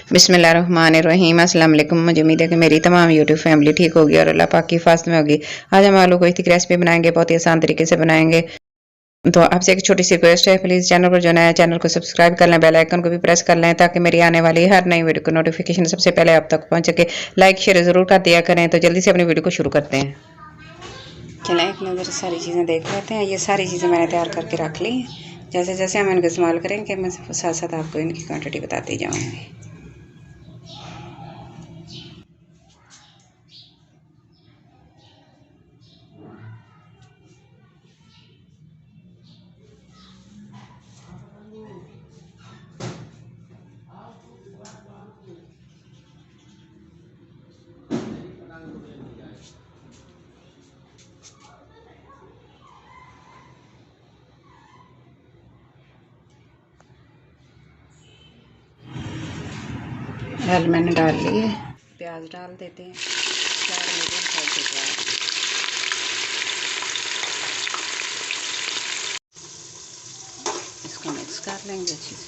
बिस्मिल्लाहिर्रहमानिर्रहीम। अस्सलाम वालेकुम। मुझे उम्मीद है कि मेरी तमाम यूट्यूब फैमिली ठीक होगी और अल्लाह पाक की हिफाज़त में होगी। आज हम आलू गोश्त की रेसिपी बनाएंगे, बहुत ही आसान तरीके से बनाएंगे। तो आपसे एक छोटी सी रिक्वेस्ट है, प्लीज़ चैनल पर जो नया है चैनल को सब्सक्राइब कर लें, बेल आइकन को भी प्रेस कर लें ताकि मेरी आने वाली हर नई वीडियो को नोटिफिकेशन सबसे पहले आप तक पहुँच सके। लाइक शेयर ज़रूर कर दिया करें। तो जल्दी से अपनी वीडियो को शुरू करते हैं। चलें एक नज़र सारी चीज़ें देख लेते हैं। ये सारी चीज़ें मैंने तैयार करके रख ली। जैसे जैसे हम इनका इस्तेमाल करेंगे मैं साथ साथ आपको इनकी क्वांटिटी बताती जाऊँगी। दाल मैंने डाल ली है। प्याज डाल देते हैं, 4 मीडियम साइज के प्याज। इसको मिक्स कर लेंगे अच्छे से।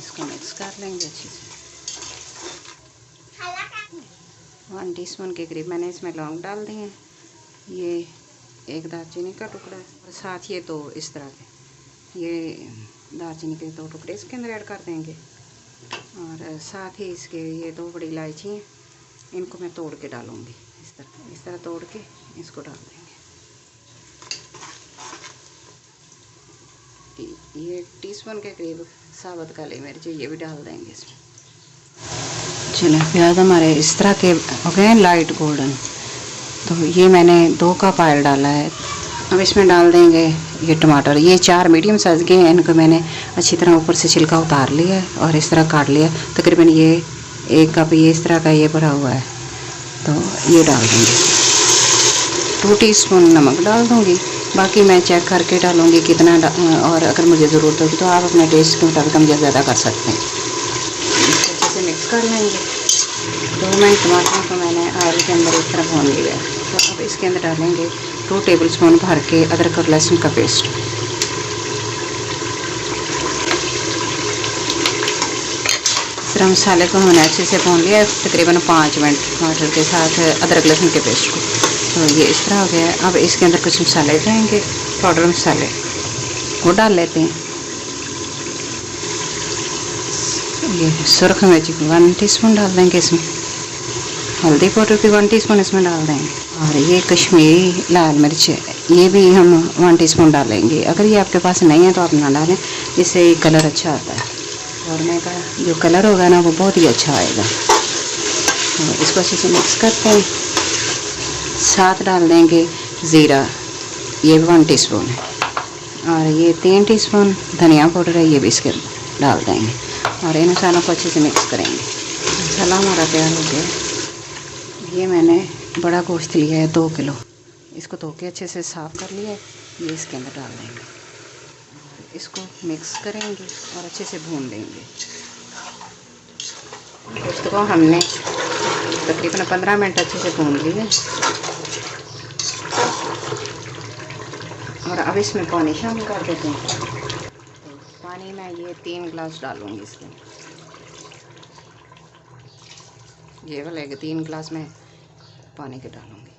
इसको मिक्स कर लेंगे अच्छे से। 1 टीस्पून के करीब मैंने इसमें लौंग डाल दिए हैं। ये एक दालचीनी का टुकड़ा है और साथ ये तो इस तरह के ये दालचीनी के 2 टुकड़े इसके अंदर ऐड कर देंगे। और साथ ही इसके ये 2 बड़ी इलायची हैं, इनको मैं तोड़ के डालूँगी। इस तरह तोड़ के इसको डाल देंगे। ये टीस्पून के करीब साबुत काली मिर्च ये भी डाल देंगे इसमें। चलो प्याज हमारे इस तरह के हो गए लाइट गोल्डन। तो ये मैंने 2 कप ऑयल डाला है। अब इसमें डाल देंगे ये टमाटर। ये 4 मीडियम साइज़ के हैं। इनको मैंने अच्छी तरह ऊपर से छिलका उतार लिया है और इस तरह काट लिया। तकरीबन ये 1 कप ये इस तरह का ये भरा हुआ है। तो ये डाल देंगे। 2 टीस्पून नमक डाल दूँगी। बाकी मैं चेक करके डालूँगी कितना और अगर मुझे ज़रूरत होगी तो आप अपने टेस्ट के मुताबिक कम या ज़्यादा कर सकते हैं। इसको अच्छे से मिक्स कर लेंगे। 2 मिनट टमाटरों को मैंने ऑयल के अंदर इस तरह भून लिया है। तो अब इसके अंदर डालेंगे 2 टेबलस्पून भर के अदरक और लहसुन का पेस्ट। इस तरह मसाले को हमने अच्छे से भून लिया है, तकरीबन 5 मिनट टमाटर के साथ अदरक लहसुन के पेस्ट को। तो ये इस तरह हो गया है। अब इसके अंदर कुछ मसाले जाएंगे, पाउडर मसाले वो डाल लेते हैं। ये सुरख मिर्च 1 टीस्पून डाल देंगे इसमें। हल्दी पाउडर भी 1 टीस्पून इसमें डाल देंगे। और ये कश्मीरी लाल मिर्च है, ये भी हम 1 टीस्पून डालेंगे। अगर ये आपके पास नहीं है तो आप ना डालें, इससे ये कलर अच्छा आता है। कौरमे का जो कलर होगा ना वो बहुत ही अच्छा आएगा। तो इसको अच्छे से मिक्स करते हैं। साथ डाल देंगे ज़ीरा, ये 1 टीस्पून है। और ये 3 टीस्पून धनिया पाउडर है, ये भी इसके डाल देंगे। और इन मसालों को अच्छे से मिक्स करेंगे। मसाला हमारा तैयार हो गया। ये मैंने बड़ा गोश्त लिया है 2 किलो। इसको धो के अच्छे से साफ़ कर लिया है। ये इसके अंदर डाल देंगे। इसको मिक्स करेंगे और अच्छे से भून लेंगे। गोश्त को हमने तकरीबन 15 मिनट अच्छे से भून लिए। और अब इसमें पानी शामिल कर देते हैं। तो पानी में ये 3 गिलास डालूँगी इसमें। ये वाले 3 गिलास में पानी के डालूँगी।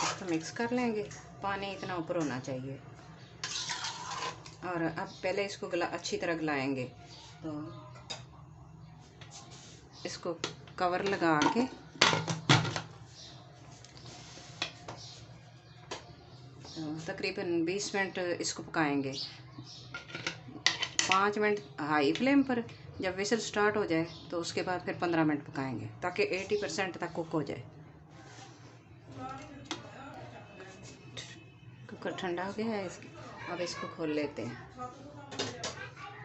इसको मिक्स कर लेंगे। पानी इतना ऊपर होना चाहिए। और अब पहले इसको अच्छी तरह गलाएंगे। तो इसको कवर लगा के तकरीबन 20 मिनट इसको पकाएंगे। 5 मिनट हाई फ्लेम पर। जब विसल स्टार्ट हो जाए तो उसके बाद फिर 15 मिनट पकाएंगे ताकि 80% तक कुक हो जाए। कुकर ठंडा हो गया है। अब इसको खोल लेते हैं।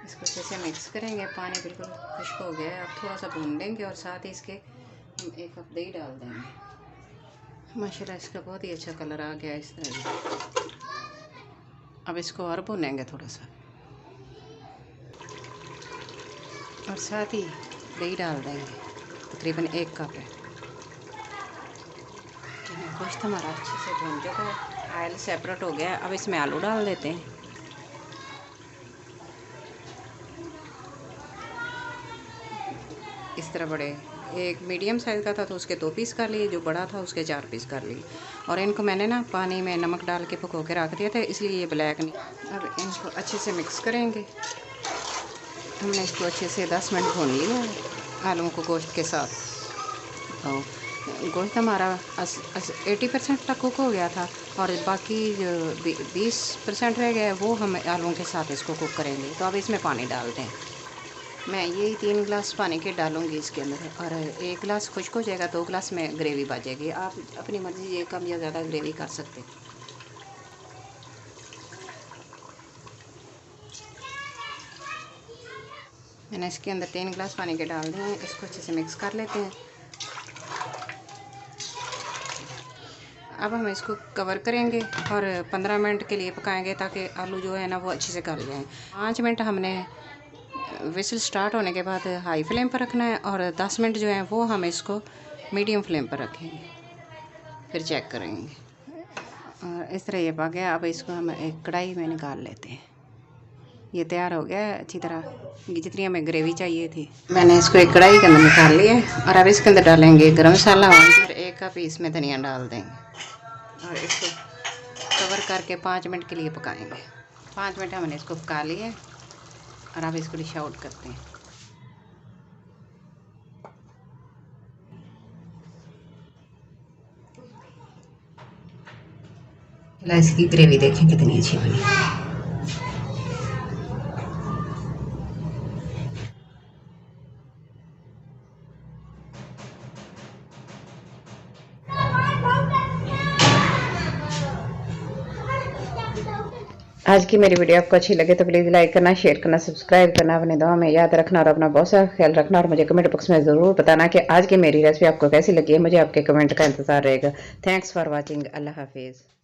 इसको अच्छे से मिक्स करेंगे। पानी बिल्कुल खुश्क हो गया है। अब थोड़ा सा भून लेंगे और साथ ही इसके हम 1 कप दही डाल देंगे। माशाल्लाह इसका बहुत ही अच्छा कलर आ गया है इस तरह। अब इसको और भूनेंगे थोड़ा सा और साथ ही दही डाल देंगे। तकरीबन 1 कप है। गोश्त हमारा अच्छे से भून चुका है, ऑयल सेपरेट हो गया है। अब इसमें आलू डाल देते हैं। इस तरह बड़े, एक मीडियम साइज़ का था तो उसके 2 पीस कर लिए, जो बड़ा था उसके 4 पीस कर लिए। और इनको मैंने ना पानी में नमक डाल के पको के रख दिया था, इसलिए ये ब्लैक नहीं। अब इनको अच्छे से मिक्स करेंगे। हमने इसको अच्छे से 10 मिनट भून लिया आलूओं को गोश्त के साथ। तो गोश्त हमारा 80% तक कुक हो गया था और बाकी जो 20% रह गया है वो हम आलूओं के साथ इसको कुक करेंगे। तो अब इसमें पानी डालते हैं। मैं यही 3 गिलास पानी के डालूंगी इसके अंदर, और 1 गिलास खुश्क हो जाएगा, 2 गिलास में ग्रेवी बचेगी। आप अपनी मर्ज़ी ये कम या ज़्यादा ग्रेवी कर सकते हैं। मैंने इसके अंदर 3 गिलास पानी के डाल दिए हैं। इसको अच्छे से मिक्स कर लेते हैं। अब हम इसको कवर करेंगे और 15 मिनट के लिए पकाएंगे ताकि आलू जो है ना वो अच्छे से गल जाएँ। 5 मिनट हमने विसल स्टार्ट होने के बाद हाई फ्लेम पर रखना है और 10 मिनट जो है वो हम इसको मीडियम फ्लेम पर रखेंगे, फिर चेक करेंगे। और इस तरह ये पक गया। अब इसको हम एक कढ़ाई में निकाल लेते हैं। ये तैयार हो गया है अच्छी तरह, जितनी हमें ग्रेवी चाहिए थी। मैंने इसको एक कढ़ाई के अंदर निकाल लिया है और अब इसके अंदर डालेंगे गरम मसाला और 1 कप इसमें धनिया डाल देंगे और इसको कवर करके 5 मिनट के लिए पकाएंगे। 5 मिनट हमने इसको पका लिए और अब इसको डिश आउट करते हैं। इसकी ग्रेवी देखें कितनी अच्छी बनी। आज की मेरी वीडियो आपको अच्छी लगे तो प्लीज़ लाइक करना, शेयर करना, सब्सक्राइब करना, अपने दुआ में याद रखना और अपना बहुत सारा ख्याल रखना। और मुझे कमेंट बॉक्स में ज़रूर बताना कि आज की मेरी रेसिपी आपको कैसी लगी है। मुझे आपके कमेंट का इंतज़ार रहेगा। Thanks for watching. अल्लाह हाफिज़।